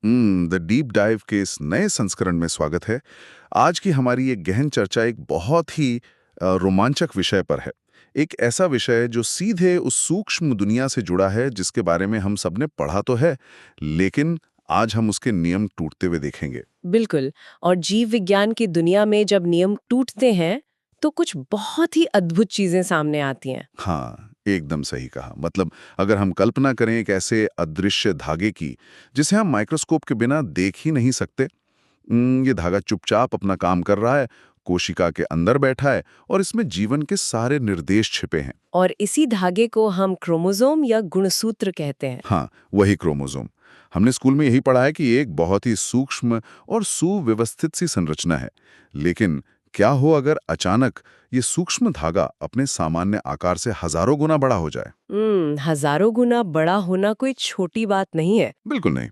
The deep dive के इस नए संस्करण में स्वागत है। आज की हमारी ये गहन चर्चा एक बहुत ही रोमांचक विषय पर है। एक ऐसा विषय जो सीधे उस सूक्ष्म दुनिया से जुड़ा है जिसके बारे में हम सबने पढ़ा तो है, लेकिन आज हम उसके नियम टूटते हुए देखेंगे। बिल्कुल। और जीव विज्ञान की दुनिया में जब नियम टूटते हैं तो कुछ बहुत ही अद्भुत चीजें सामने आती हैं। हाँ, एकदम सही कहा। मतलब अगर हम कल्पना करें एक ऐसे अदृश्य धागे की जिसे हम माइक्रोस्कोप के बिना देख ही नहीं सकते। ये धागा चुपचाप अपना काम कर रहा है, कोशिका के अंदर बैठा है और इसमें जीवन के सारे निर्देश छिपे हैं। और इसी धागे को हम क्रोमोसोम या गुणसूत्र कहते हैं। हाँ, वही क्रोमोसोम। हमने स्कूल में यही पढ़ा है कि ये एक बहुत ही सूक्ष्म और सुव्यवस्थित सी संरचना है। लेकिन क्या हो अगर अचानक ये सूक्ष्म धागा अपने सामान्य आकार से हजारों गुना बड़ा हो जाए? हजारों गुना बड़ा होना कोई छोटी बात नहीं है। बिल्कुल नहीं।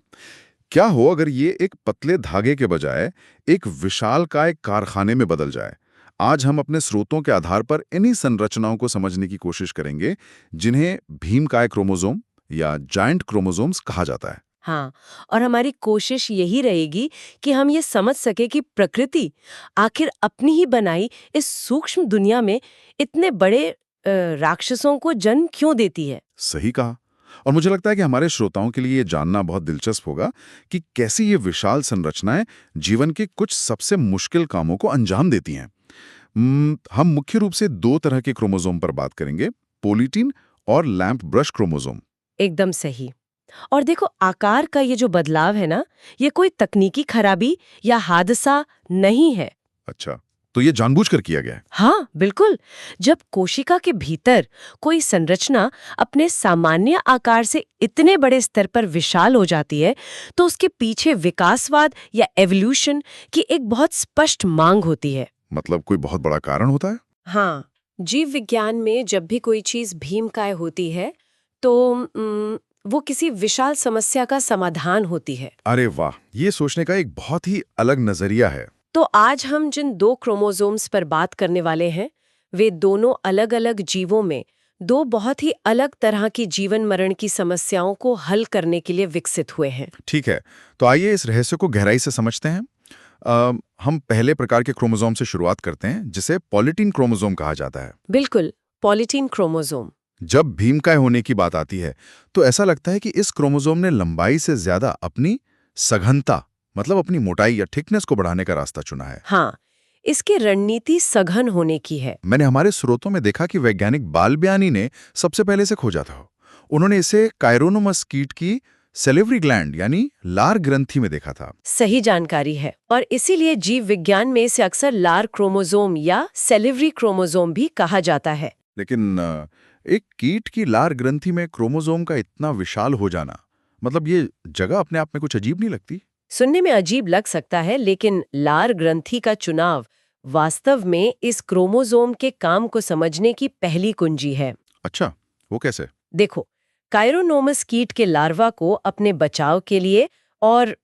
क्या हो अगर ये एक पतले धागे के बजाय एक विशालकाय कारखाने में बदल जाए? आज हम अपने स्रोतों के आधार पर इन्हीं संरचनाओं को समझने की कोशिश करेंगे, जिन्हें भीमकाय क्रोमोसोम या जायंट क्रोमोसोम्स कहा जाता है। हाँ, और हमारी कोशिश यही रहेगी कि हम ये समझ सके कि प्रकृति आखिर अपनी ही बनाई इस सूक्ष्म दुनिया में इतने बड़े राक्षसों को जन्म क्यों देती है। सही कहा। और मुझे लगता है कि हमारे श्रोताओं के लिए ये जानना बहुत दिलचस्प होगा कि कैसे ये विशाल संरचनाएं जीवन के कुछ सबसे मुश्किल कामों को अंजाम देती हैं। हम मुख्य रूप से दो तरह के क्रोमोसोम पर बात करेंगे, पोलीटीन और लैंप ब्रश क्रोमोसोम। एकदम सही। और देखो, आकार का ये जो बदलाव है ना, ये कोई तकनीकी खराबी या हादसा नहीं है। अच्छा, तो ये जानबूझकर किया गया है? हाँ, बिल्कुल। जब कोशिका के भीतर कोई संरचना अपने सामान्य आकार से इतने बड़े स्तर पर विशाल हो जाती है, तो उसके पीछे विकासवाद या एवोल्यूशन की एक बहुत स्पष्ट मांग होती है। मतलब कोई बहुत बड़ा कारण होता है? हाँ, जीव विज्ञान में जब भी कोई चीज भीमकाय होती है, तो वो किसी विशाल समस्या का समाधान होती है। अरे वाह, ये सोचने का एक बहुत ही अलग नजरिया है। तो आज हम जिन दो क्रोमोसोम्स पर बात करने वाले हैं, वे दोनों अलग-अलग जीवों में दो बहुत ही अलग तरह की जीवन मरण की समस्याओं को हल करने के लिए विकसित हुए हैं। ठीक है, तो आइए इस रहस्य को गहराई से समझते हैं। हम पहले प्रकार के क्रोमोसोम से शुरुआत करते हैं, जिसे पॉलीटीन क्रोमोसोम कहा जाता है। बिल्कुल, पॉलीटीन क्रोमोसोम। जब भीमकाय होने की बात आती है, तो ऐसा लगता है कि इस क्रोमोसोम ने लंबाई से ज्यादा अपनी सघनता, मतलब अपनी मोटाई या थिकनेस को बढ़ाने का रास्ता चुना है। हाँ, इसकी रणनीति सघन होने की है। मैंने हमारे स्रोतों में देखा कि वैज्ञानिक बालबियानी ने सबसे पहले इसे खोजा था। उन्होंने इसे कायरोनोमस कीट की सेलिवरी ग्लैंड यानी लार ग्रंथि में देखा था। सही जानकारी है। और इसीलिए जीव विज्ञान में इसे अक्सर लार क्रोमोसोम या सेलिवरी क्रोमोसोम भी कहा जाता है। लेकिन एक कीट की लार ग्रंथि में क्रोमोसोम का इतना विशाल हो जाना, मतलब ये जगह अपने आप में कुछ अजीब नहीं लगती? सुनने में अजीब लग सकता है, लेकिन लार ग्रंथि का चुनाव वास्तव में इस क्रोमोसोम के काम को समझने की पहली कुंजी है। अच्छा, वो कैसे? देखो, कायरोनोमस कीट के लार्वा को अपने बचाव के लिए और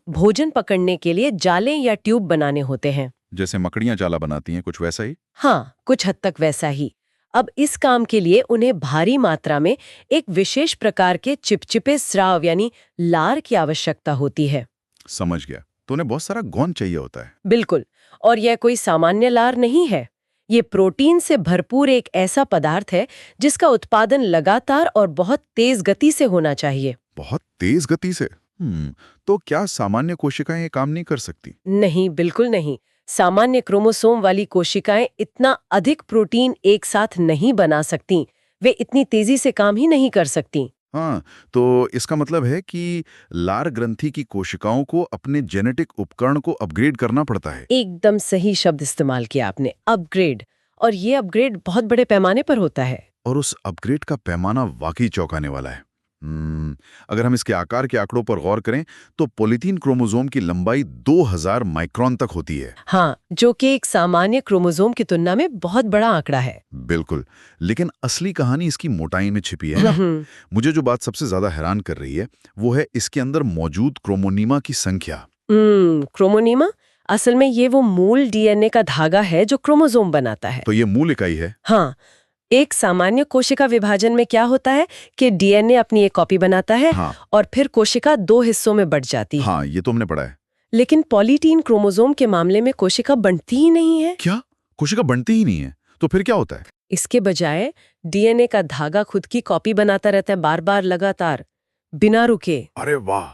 भोजन पकड़ने के लिए जाले या ट्यूब बनाने होते हैं। जैसे मकड़ियां जाला बनाती हैं, कुछ वैसा ही? हाँ, कुछ हद तक वैसा ही। अब इस काम के लिए उन्हें भारी मात्रा में एक विशेष प्रकार के चिपचिपे स्राव यानी लार की आवश्यकता होती है। समझ गया। तो उन्हें बहुत सारा गोंद चाहिए होता है। बिल्कुल। और यह कोई सामान्य लार नहीं है। ये प्रोटीन से भरपूर एक ऐसा पदार्थ है जिसका उत्पादन लगातार और बहुत तेज गति से होना चाहिए। बहुत तेज गति से? तो क्या सामान्य कोशिकाएं ये काम नहीं कर सकती? नहीं, बिल्कुल नहीं। सामान्य क्रोमोसोम वाली कोशिकाएं इतना अधिक प्रोटीन एक साथ नहीं बना सकती। वे इतनी तेजी से काम ही नहीं कर सकती। हाँ, तो इसका मतलब है कि लार ग्रंथि की कोशिकाओं को अपने जेनेटिक उपकरण को अपग्रेड करना पड़ता है। एकदम सही शब्द इस्तेमाल किया आपने, अपग्रेड। और ये अपग्रेड बहुत बड़े पैमाने पर होता है। और उस अपग्रेड का पैमाना वाकई चौंकाने वाला है। अगर हम इसके आकार के आंकड़ों पर गौर करें, तो पॉलीथीन क्रोमोसोम की लंबाई 2000 माइक्रोन तक होती है। हाँ, जो कि एक सामान्य क्रोमोसोम की तुलना में बहुत बड़ा आंकड़ा है। बिल्कुल, लेकिन असली कहानी इसकी मोटाई में छिपी है ना? मुझे जो बात सबसे ज्यादा हैरान कर रही है, वो है इसके अंदर मौजूद क्रोमोनीमा की संख्या। क्रोमोनीमा असल में ये वो मूल डीएनए का धागा है जो क्रोमोसोम बनाता है। तो ये मूल इकाई है? हाँ, एक सामान्य कोशिका विभाजन में क्या होता है कि डीएनए अपनी एक कॉपी बनाता है हाँ और फिर कोशिका 2 हिस्सों में बंट जाती है। हाँ, ये तो हमने पढ़ा है। लेकिन पॉलीटीन क्रोमोसोम के मामले में कोशिका बनती ही नहीं है। क्या कोशिका बनती ही नहीं है? तो फिर क्या होता है? इसके बजाय डीएनए का धागा खुद की कॉपी बनाता रहता है, बार बार लगातार, बिना रुके। अरे वाह!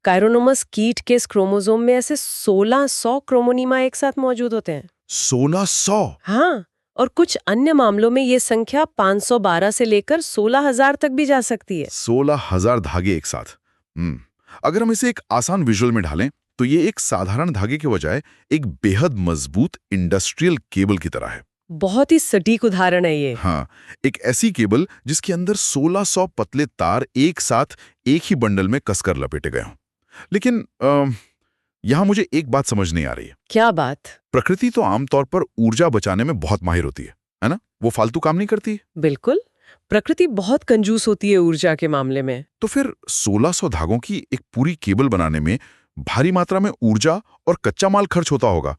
कायरोनोमस कीट के इस क्रोमोसोम में ऐसे 1600 क्रोमोनीमा एक साथ मौजूद होते हैं। 1600? हाँ, और कुछ अन्य मामलों में ये संख्या 512 से लेकर 16,000 तक भी जा सकती है। 16,000 धागे एक साथ। अगर हम इसे एक आसान विजुअल में ढालें तो ये एक साधारण धागे के बजाय एक बेहद मजबूत इंडस्ट्रियल केबल की तरह है। बहुत ही सटीक उदाहरण है ये। हाँ, एक ऐसी केबल जिसके अंदर 1600 पतले तार एक साथ एक ही बंडल में कसकर लपेटे गए हों। लेकिन यहां मुझे एक बात समझ नहीं आ रही है। क्या बात? प्रकृति तो आमतौर पर ऊर्जा बचाने में बहुत माहिर होती है ना? वो फालतू काम नहीं करती। बिल्कुल, प्रकृति बहुत कंजूस होती है ऊर्जा के मामले में। तो फिर 1600 धागों की एक पूरी केबल बनाने में भारी मात्रा में ऊर्जा और कच्चा माल खर्च होता होगा।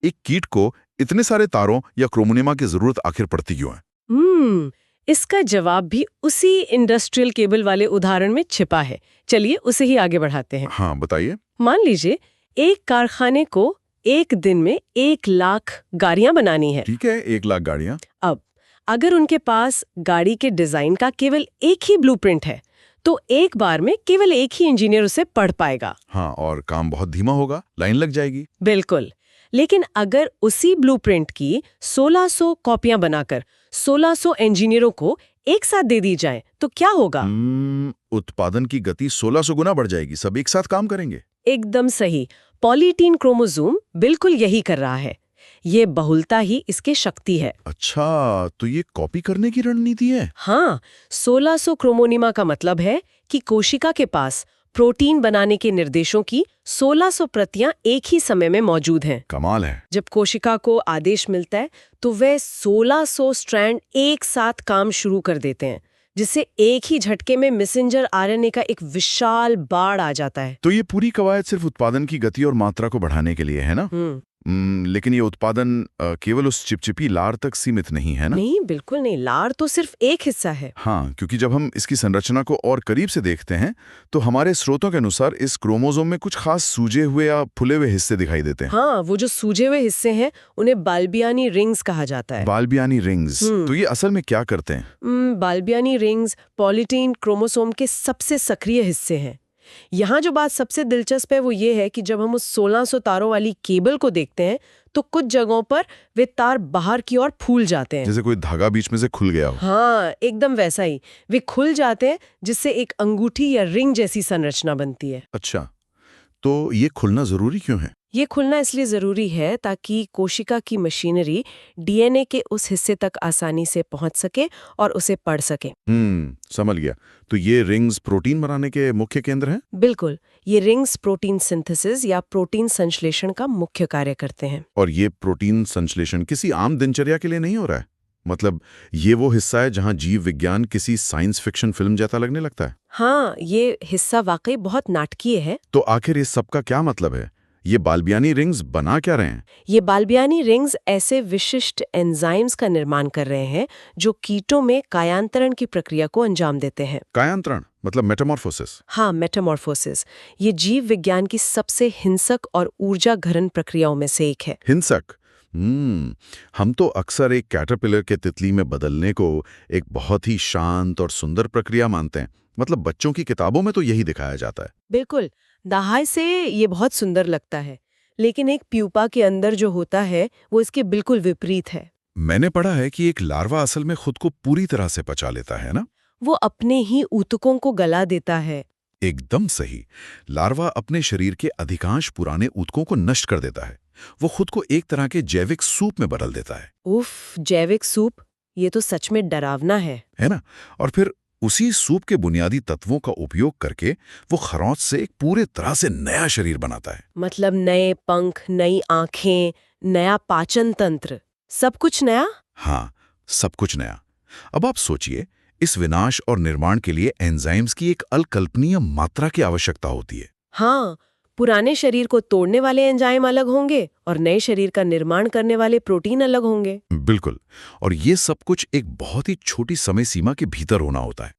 एक कीट को इतने सारे तारों या क्रोमोनिमा की जरूरत आखिर पड़ती क्यों है? इसका जवाब भी उसी इंडस्ट्रियल केबल वाले उदाहरण में छिपा है। चलिए उसे ही आगे बढ़ाते हैं। हाँ, बताइए। मान लीजिए एक कारखाने को एक दिन में 1 लाख गाड़ियां बनानी है। ठीक है, 1 लाख गाड़ियां। अब अगर उनके पास गाड़ी के डिजाइन का केवल एक ही ब्लूप्रिंट है तो एक बार में केवल एक ही इंजीनियर उसे पढ़ पाएगा। हाँ, और काम बहुत धीमा होगा, लाइन लग जाएगी। बिल्कुल। लेकिन अगर उसी ब्लूप्रिंट की 1600 कॉपियां बनाकर 1600 इंजीनियरों को एक साथ दे दी जाए तो क्या होगा? उत्पादन की गति 1600 गुना बढ़ जाएगी, सब एक साथ काम करेंगे। एकदम सही। पॉलीटीन क्रोमोसोम बिल्कुल यही कर रहा है। ये बहुलता ही इसकी शक्ति है। अच्छा, तो ये कॉपी करने की रणनीति है? हाँ, 1600 क्रोमोनिमा का मतलब है कि कोशिका के पास प्रोटीन बनाने के निर्देशों की 1600 प्रतियां एक ही समय में मौजूद हैं। कमाल है। जब कोशिका को आदेश मिलता है तो वे 1600 स्ट्रैंड एक साथ काम शुरू कर देते हैं, जिससे एक ही झटके में मैसेंजर आरएनए का एक विशाल बाढ़ आ जाता है। तो ये पूरी कवायद सिर्फ उत्पादन की गति और मात्रा को बढ़ाने के लिए है ना? लेकिन ये उत्पादन केवल उस चिपचिपी लार तक सीमित नहीं है ना? नहीं, बिल्कुल नहीं। लार तो सिर्फ एक हिस्सा है। हाँ, क्योंकि जब हम इसकी संरचना को और करीब से देखते हैं तो हमारे स्रोतों के अनुसार इस क्रोमोसोम में कुछ खास सूजे हुए या फुले हुए हिस्से दिखाई देते हैं। हाँ, वो जो सूजे हुए हिस्से हैं उन्हें बाल्बियानी रिंग्स कहा जाता है। बाल्बियानी रिंग्स? तो ये असल में क्या करते हैं? बाल्बियानी रिंग्स पॉलीटीन क्रोमोसोम के सबसे सक्रिय हिस्से हैं। यहाँ जो बात सबसे दिलचस्प है वो ये है कि जब हम उस 1600 तारों वाली केबल को देखते हैं तो कुछ जगहों पर वे तार बाहर की ओर फूल जाते हैं, जैसे कोई धागा बीच में से खुल गया हो। हाँ, एकदम वैसा ही। वे खुल जाते हैं जिससे एक अंगूठी या रिंग जैसी संरचना बनती है। अच्छा, तो ये खुलना जरूरी क्यों है? ये खुलना इसलिए जरूरी है ताकि कोशिका की मशीनरी डीएनए के उस हिस्से तक आसानी से पहुंच सके और उसे पढ़ सके। समझ गया। तो ये रिंग्स प्रोटीन बनाने के मुख्य केंद्र हैं? बिल्कुल, ये रिंग्स प्रोटीन सिंथेसिस या प्रोटीन संश्लेषण का मुख्य कार्य करते हैं। और ये प्रोटीन संश्लेषण किसी आम दिनचर्या के लिए नहीं हो रहा है? मतलब ये वो हिस्सा है जहां जीव विज्ञान किसी साइंस फिक्शन फिल्म जैसा लगने लगता है। हाँ, ये हिस्सा वाकई बहुत नाटकीय है। तो आखिर इस सब का क्या मतलब है? ये बाल्बियानी रिंग्स बना क्या रहे हैं? ये बाल्बियानी रिंग्स ऐसे विशिष्ट एंजाइम्स का निर्माण कर रहे हैं जो कीटों में कायांतरण की प्रक्रिया को अंजाम देते हैं। कायांतरण मतलब मेटामॉर्फोसिस? हाँ, मेटामॉर्फोसिस। ये जीव विज्ञान की सबसे हिंसक और ऊर्जा घरन प्रक्रियाओं में से एक है। हिंसक? हम तो अक्सर एक कैटरपिलर के तितली में बदलने को एक बहुत ही शांत और सुंदर प्रक्रिया मानते हैं। मतलब बच्चों की किताबों में तो यही दिखाया जाता है। बिल्कुल, दहाई से ये बहुत सुंदर लगता है, लेकिन एक प्यूपा के अंदर जो होता है वो इसके बिल्कुल विपरीत है। मैंने पढ़ा है कि एक लार्वा असल में खुद को पूरी तरह से पचा लेता है ना? वो अपने ही ऊतकों को गला देता है। एकदम सही। लार्वा अपने शरीर के अधिकांश पुराने ऊतकों को नष्ट कर देता है। वो खुद को एक तरह के जैविक सूप में बदल देता है। उफ, जैविक सूप? ये तो सच में डरावना है ना? और फिर उसी सूप के बुनियादी तत्वों का उपयोग करके वो खरौंच से एक पूरे तरह से नया शरीर बनाता है। मतलब नए पंख, नई आंखें, नया पाचन तंत्र, सब कुछ नया? हाँ, सब कुछ नया। अब आप सोचिए, इस विनाश और निर्माण के लिए एंजाइम्स की एक अकल्पनीय मात्रा की आवश्यकता होती है। हाँ, पुराने शरीर को तोड़ने वाले एंजाइम अलग होंगे और नए शरीर का निर्माण करने वाले प्रोटीन अलग होंगे। बिल्कुल। और ये सब कुछ एक बहुत ही छोटी समय सीमा के भीतर होना होता है।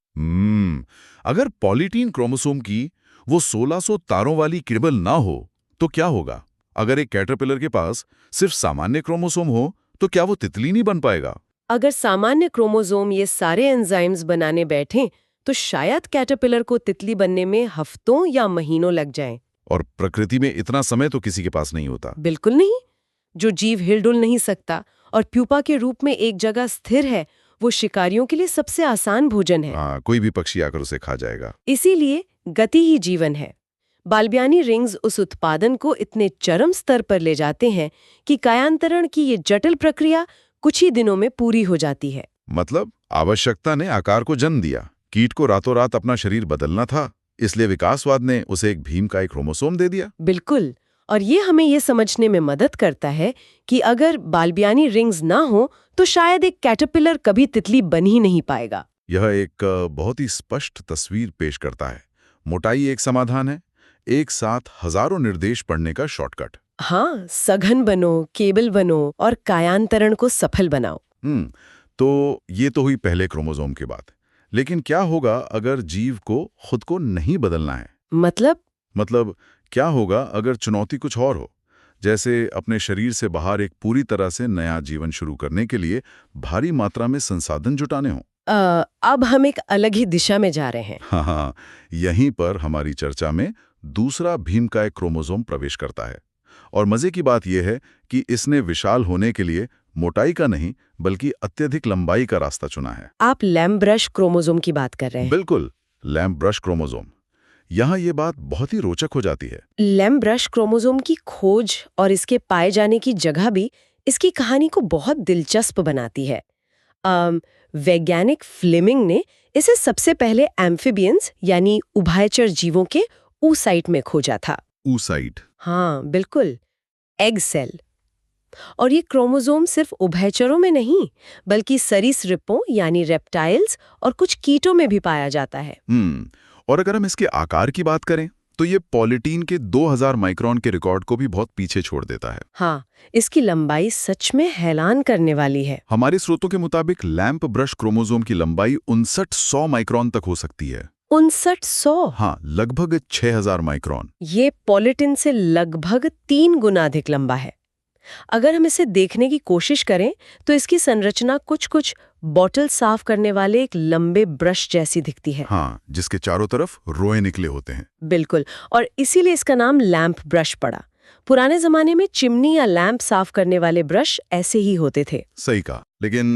अगर पॉलीटीन क्रोमोसोम की वो 1600 तारों वाली केबल ना हो तो क्या होगा? अगर एक कैटरपिलर के पास सिर्फ सामान्य क्रोमोसोम हो तो क्या वो तितली नहीं बन पाएगा? अगर सामान्य क्रोमोसोम ये सारे एंजाइम्स बनाने बैठें तो शायद कैटरपिलर को तितली बनने में हफ्तों या महीनों लग जाएं। और प्रकृति में इतना समय तो किसी के पास नहीं होता। बिल्कुल नहीं। जो जीव हिलडुल नहीं सकता और प्यूपा के रूप में एक जगह स्थिर है, वो शिकारियों के लिए सबसे आसान भोजन है। हाँ, कोई भी पक्षी आकर उसे खा जाएगा। इसीलिए गति ही जीवन है। बाल्बियानी रिंग्स उस उत्पादन को इतने चरम स्तर पर ले जाते हैं कि कायांतरण की ये जटिल प्रक्रिया कुछ ही दिनों में पूरी हो जाती है। मतलब आवश्यकता ने आकार को जन्म दिया। कीट को रातों रात अपना शरीर बदलना था, इसलिए विकासवाद ने उसे एक भीम का एक क्रोमोसोम दे दिया। बिल्कुल। और ये हमें ये समझने में मदद करता है कि अगर बाल्बियानी रिंग्स ना हो तो शायद एक कैटरपिलर कभी तितली बन ही नहीं पाएगा। यह एक बहुत ही स्पष्ट तस्वीर पेश करता है। मोटाई एक समाधान है, एक साथ हजारों निर्देश पढ़ने का शॉर्टकट। हाँ, सघन बनो, केबल बनो और कायांतरण को सफल बनाओ। तो ये तो हुई पहले क्रोमोसोम की बात। लेकिन क्या होगा अगर जीव को खुद को नहीं बदलना है? मतलब क्या होगा अगर चुनौती कुछ और हो, जैसे अपने शरीर से बाहर एक पूरी तरह से नया जीवन शुरू करने के लिए भारी मात्रा में संसाधन जुटाने हों? अब हम एक अलग ही दिशा में जा रहे हैं। हाँ, यहीं पर हमारी चर्चा में दूसरा भीम का एक क्रोमोसोम प्रवेश करता है। और मजे की बात यह है कि इसने विशाल होने के लिए मोटाई का नहीं बल्कि अत्यधिक लंबाई का रास्ता चुना है। आप लैम्ब ब्रश क्रोमोसोम की बात कर रहे हैं। बिल्कुल, लैम्ब ब्रश क्रोमोसोम। यहाँ ये बात बहुत ही रोचक हो जाती है। लैम्ब ब्रश क्रोमोसोम की खोज और इसके पाए जाने की जगह भी इसकी कहानी को बहुत दिलचस्प बनाती है। वैज्ञानिक फ्लेमिंग ने इसे सबसे पहले एम्फिबियंस यानी उभयचर जीवों के oocyte में खोजा था। oocyte? हाँ, बिल्कुल, एग सेल। और ये क्रोमोसोम सिर्फ उभयचरों में नहीं बल्कि सरीसृपों यानी रेप्टाइल्स और कुछ कीटों में भी पाया जाता है। और अगर हम इसके आकार की बात करें तो ये पॉलीटीन के 2000 माइक्रोन के रिकॉर्ड को भी बहुत पीछे छोड़ देता है। हाँ, इसकी लंबाई सच में हैरान करने वाली है। हमारे स्रोतों के मुताबिक लैम्ब ब्रश क्रोमोसोम की लंबाई 5900 माइक्रोन तक हो सकती है। 5900? हाँ, लगभग 6000 माइक्रोन। ये पॉलीटिन से लगभग 3 गुना अधिक लंबा है। अगर हम इसे देखने की कोशिश करें तो इसकी संरचना कुछ बॉटल साफ करने वाले एक लंबे ब्रश जैसी दिखती है। हाँ, जिसके चारों तरफ रोए निकले होते हैं। बिल्कुल, और इसीलिए इसका नाम लैंप ब्रश पड़ा। पुराने जमाने में चिमनी या लैंप साफ करने वाले ब्रश ऐसे ही होते थे। सही कहा। लेकिन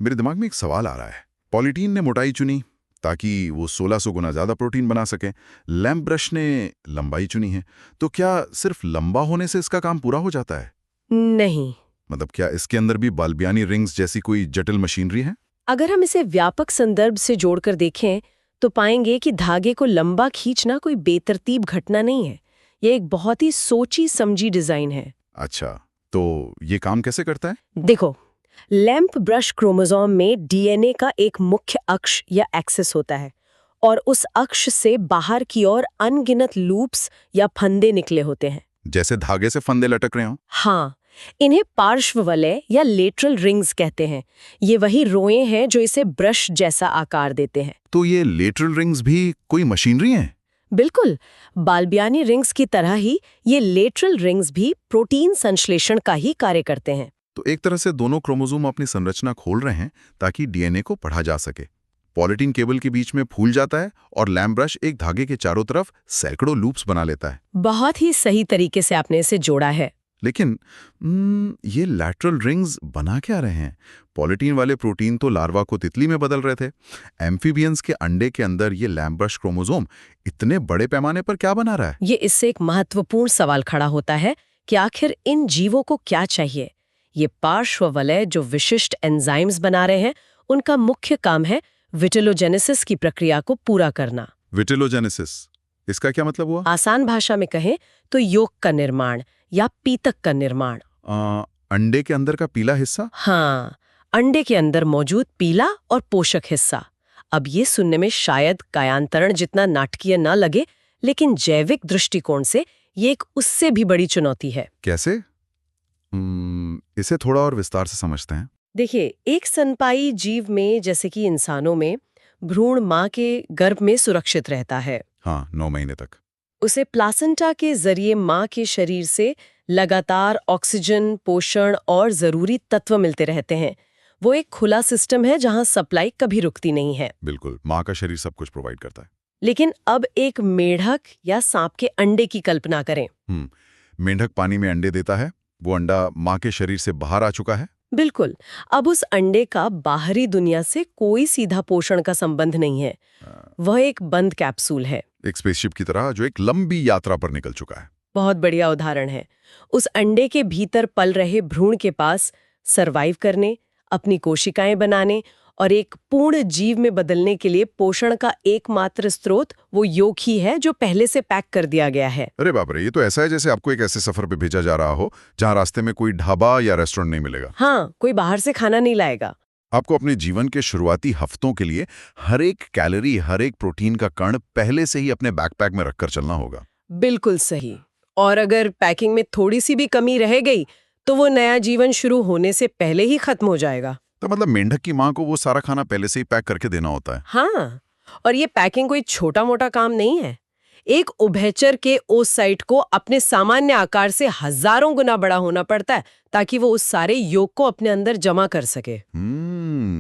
मेरे दिमाग में एक सवाल आ रहा है। पॉलीटीन ने मोटाई चुनी ताकि वो 1600 गुना ज्यादा प्रोटीन बना सके। लैम्ब ब्रश ने लंबाई चुनी है, तो क्या सिर्फ लंबा होने से इसका काम पूरा हो जाता है? नहीं। मतलब क्या इसके अंदर भी बाल्बियानी रिंग्स जैसी कोई जटिल मशीनरी है? अगर हम इसे व्यापक संदर्भ से जोड़कर देखें तो पाएंगे कि धागे को लंबा खींचना कोई बेतरतीब घटना नहीं है। ये एक बहुत ही सोची समझी डिजाइन है। अच्छा, तो ये काम कैसे करता है? देखो, लैंप ब्रश क्रोमोसोम में डीएनए का एक मुख्य अक्ष या एक्सिस होता है और उस अक्ष से बाहर की ओर अनगिनत लूप्स या फंदे निकले होते हैं। जैसे धागे से फंदे लटक रहे हों? हाँ, इन्हें पार्श्ववलय या लेटरल रिंग्स कहते हैं। ये वही रोए हैं जो इसे ब्रश जैसा आकार देते हैं। तो ये लेटरल रिंग्स भी कोई मशीनरी हैं? बिल्कुल, बाल्बियानी रिंग्स की तरह ही ये लेटरल रिंग्स भी प्रोटीन संश्लेषण का ही कार्य करते हैं। तो एक तरह से दोनों क्रोमोसोम अपनी संरचना खोल रहे हैं ताकि डीएनए को पढ़ा जा सके। पॉलीटीन केबल के बीच में फूल जाता है और लैम्ब ब्रश एक धागे के चारों तरफ सैकड़ों लूप्स बना लेता है। बहुत ही सही तरीके से आपने इसे जोड़ा है। लेकिन ये लैटरल रिंग्स बना क्या रहे हैं? पॉलीटीन वाले प्रोटीन तो लार्वा को तितली में बदल रहे थे। एम्फीबियंस के अंडे के अंदर ये लैम्ब ब्रश क्रोमोसोम इतने बड़े पैमाने पर क्या बना रहा है? ये इससे एक महत्वपूर्ण सवाल खड़ा होता है कि आखिर इन जीवों को क्या चाहिए। ये पार्श्ववलय जो विशिष्ट एंजाइम्स बना रहे हैं, उनका मुख्य काम है विटिलोजेनेसिस की प्रक्रिया को पूरा करना। विटिलोजेनेसिस, इसका क्या मतलब हुआ? आसान भाषा में कहें तो यौग का निर्माण या पीतक का निर्माण। अंडे के अंदर का पीला हिस्सा? हाँ, अंडे के अंदर मौजूद पीला और पोषक हिस्सा। अब ये सुनने में शायद कायांतरण जितना नाटकीय न लगे, लेकिन जैविक दृष्टिकोण से ये एक उससे भी बड़ी चुनौती है। कैसे? इसे थोड़ा और विस्तार से समझते हैं। देखिए, एक स्तनपायी जीव में जैसे कि इंसानों में भ्रूण माँ के गर्भ में सुरक्षित रहता है। हाँ, 9 महीने तक। उसे प्लासेंटा के जरिए माँ के शरीर से लगातार ऑक्सीजन, पोषण और जरूरी तत्व मिलते रहते हैं। वो एक खुला सिस्टम है जहाँ सप्लाई कभी रुकती नहीं है। बिल्कुल, माँ का शरीर सब कुछ प्रोवाइड करता है। लेकिन अब एक मेढक या सांप के अंडे की कल्पना करें। मेंढक पानी में अंडे देता है, वो अंडा माँ के शरीर से बाहर आ चुका है। बिल्कुल। अब उस अंडे का बाहरी दुनिया से कोई सीधा पोषण का संबंध नहीं है। वह एक बंद कैप्सूल है, एक स्पेसशिप की तरह जो एक लंबी यात्रा पर निकल चुका है। बहुत बढ़िया उदाहरण है। उस अंडे के भीतर पल रहे भ्रूण के पास सरवाइव करने, अपनी कोशिकाएं बनाने और एक पूर्ण जीव में बदलने के लिए पोषण का एकमात्र स्रोत वो योग ही है जो पहले से पैक कर दिया गया है। अरे बाप रे, ये तो ऐसा है जैसे आपको एक ऐसे सफर पे भेजा जा रहा हो जहाँ रास्ते में कोई ढाबा या रेस्टोरेंट नहीं मिलेगा। हाँ, कोई बाहर से खाना नहीं लाएगा। आपको अपने जीवन के शुरुआती हफ्तों के लिए हर एक कैलोरी, हर एक प्रोटीन का कण पहले से ही अपने बैकपैक में रखकर चलना होगा। बिल्कुल सही। और अगर पैकिंग में थोड़ी सी भी कमी रह गई तो वो नया जीवन शुरू होने से पहले ही खत्म हो जाएगा। तो मतलब मेंढक की माँ को वो सारा खाना पहले से ही पैक करके देना होता है। हाँ, और ये पैकिंग कोई छोटा मोटा काम नहीं है। एक उभयचर के ओसाइट को अपने सामान्य आकार से हजारों गुना बड़ा होना पड़ता है ताकि वो उस सारे योग को अपने अंदर जमा कर सके।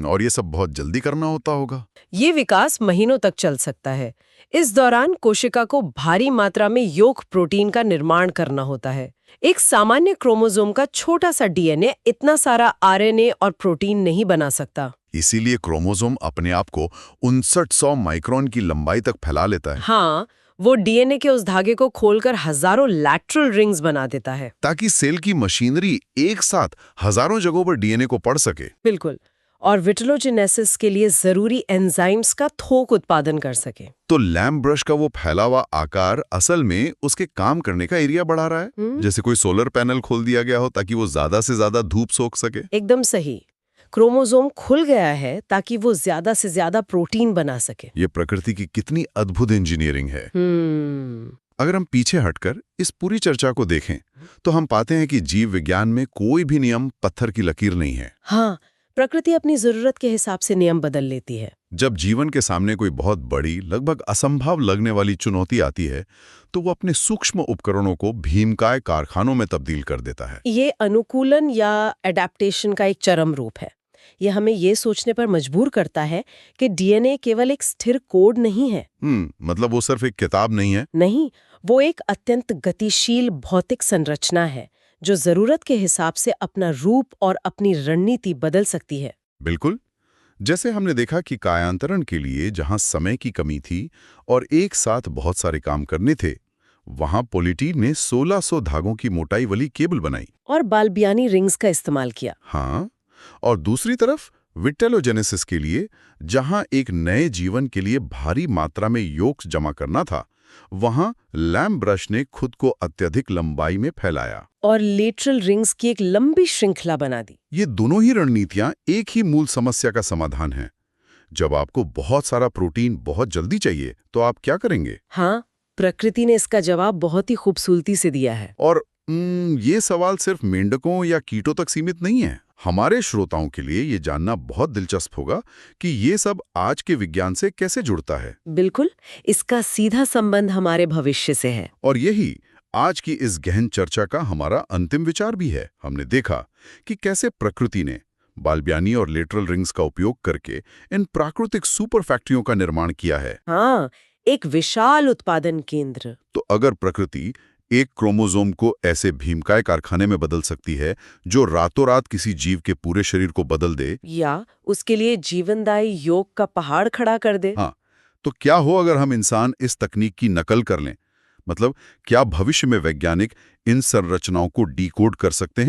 और ये सब बहुत जल्दी करना होता होगा। ये विकास महीनों तक चल सकता है। इस दौरान कोशिका को भारी मात्रा में योग प्रोटीन का निर्माण करना होता है। एक सामान्य क्रोमोसोम का छोटा सा डीएनए इतना सारा आरएनए और प्रोटीन नहीं बना सकता। इसीलिए क्रोमोसोम अपने आप को 5900 माइक्रोन की लंबाई तक फैला लेता है। हाँ, वो डीएनए के उस धागे को खोलकर हजारों लैटरल रिंग्स बना देता है, ताकि सेल की मशीनरी एक साथ हजारों जगहों पर डीएनए को पढ़ सके। बिल्कुल, और विटेलोजेनेसिस के लिए जरूरी एंजाइम्स का थोक उत्पादन कर सके। तो लैम्प ब्रश का वो फैला हुआ आकार असल में उसके काम करने का एरिया बढ़ा रहा है। जैसे कोई सोलर पैनल खोल दिया गया हो ताकि वो ज्यादा से ज्यादा धूप सोख सके। एकदम सही। क्रोमोसोम खुल गया है ताकि वो ज्यादा से ज्यादा प्रोटीन बना सके। ये प्रकृति की कितनी अद्भुत इंजीनियरिंग है। अगर हम पीछे हटकर इस पूरी चर्चा को देखें तो हम पाते हैं कि जीव विज्ञान में कोई भी नियम पत्थर की लकीर नहीं है। हाँ, प्रकृति अपनी जरूरत के हिसाब से नियम बदल लेती है। जब जीवन के सामने कोई बहुत बड़ी, लगभग असंभव लगने वाली चुनौती आती है तो वो अपने सूक्ष्म उपकरणों को भीमकाय कारखानों में तब्दील कर देता है। ये अनुकूलन या एडेप्टेशन का एक चरम रूप है। ये हमें ये सोचने पर मजबूर करता है कि डीएनए केवल एक स्थिर कोड नहीं है। मतलब वो सिर्फ एक किताब नहीं है। नहीं, वो एक अत्यंत गतिशील भौतिक संरचना है जो जरूरत के हिसाब से अपना रूप और अपनी रणनीति बदल सकती है। बिल्कुल, जैसे हमने देखा कि कायांतरण के लिए जहां समय की कमी थी और एक साथ बहुत सारे काम करने थे, वहां पोलिटीन ने 1600 धागों की मोटाई वाली केबल बनाई और बाल्बियानी रिंग्स का इस्तेमाल किया। हाँ, और दूसरी तरफ विटेलोजेनेसिस के लिए जहां एक नए जीवन के लिए भारी मात्रा में योक जमा करना था, वहां लैम्प ब्रश ने खुद को अत्यधिक लंबाई में फैलाया और लेटरल रिंग्स की एक लंबी श्रृंखला बना दी। ये दोनों ही रणनीतियां एक ही मूल समस्या का समाधान हैं। जब आपको बहुत सारा प्रोटीन बहुत जल्दी चाहिए तो आप क्या करेंगे? हाँ, प्रकृति ने इसका जवाब बहुत ही खूबसूरती से दिया है। और ये सवाल सिर्फ मेंढकों या कीटों तक सीमित नहीं है। हमारे श्रोताओं के लिए ये जानना बहुत दिलचस्प होगा कि ये सब आज के विज्ञान से कैसे जुड़ता है। बिल्कुल, इसका सीधा संबंध हमारे भविष्य से है। और यही आज की इस गहन चर्चा का हमारा अंतिम विचार भी है। हमने देखा कि कैसे प्रकृति ने बाल्बियानी और लेटरल रिंग्स का उपयोग करके इन प्राकृतिक सुपर फैक्ट्रियों का निर्माण किया है। हाँ, एक विशाल उत्पादन केंद्र। तो अगर प्रकृति एक क्रोमोसोम को ऐसे भीमकाय कारखाने में बदल सकती है जो रातों रात किसी जीव के पूरे शरीर को बदल दे, या उसके लिए जीवनदायी योग का पहाड़ खड़ा कर दे, हाँ, तो क्या हो अगर हम इंसान इस तकनीक की नकल कर लें? मतलब क्या भविष्य में वैज्ञानिक इन संरचनाओं को डिकोड कर सकते हैं?